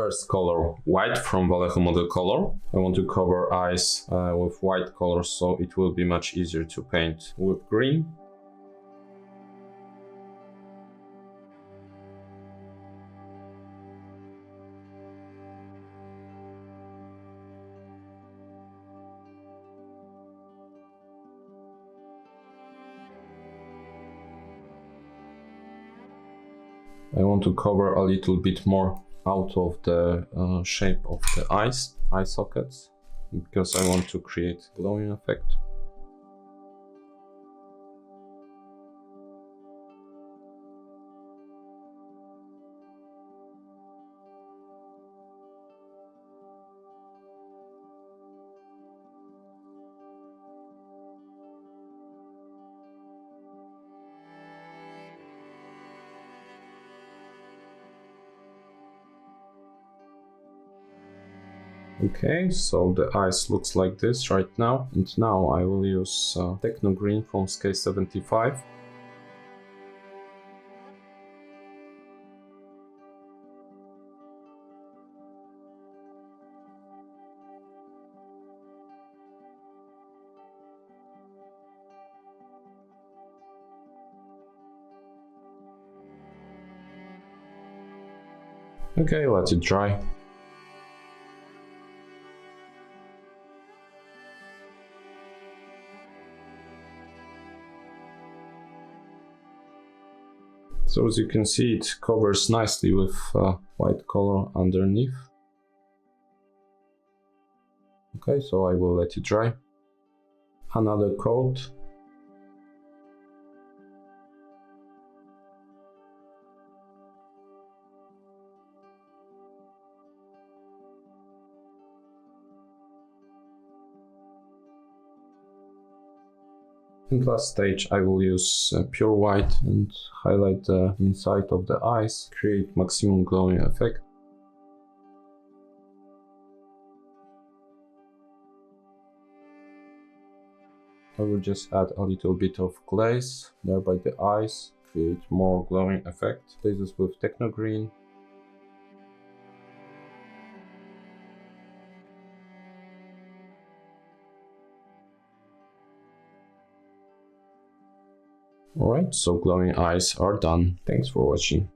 First color, white from Vallejo model color. I want to cover eyes with white color, so it will be much easier to paint with green. I want to cover a little bit more out of the shape of the eye sockets, because I want to create glowing effect. Okay, so the eyes looks like this right now, and now I will use Techno Green from scale 75. Okay, let it dry. So as you can see, it covers nicely with white color underneath. Okay, so I will let it dry. Another coat. And last stage, I will use pure white and highlight the inside of the eyes, create maximum glowing effect. I will just add a little bit of glaze there by the eyes, create more glowing effect. This is with Techno Green. Alright, so glowing eyes are done. Thanks for watching.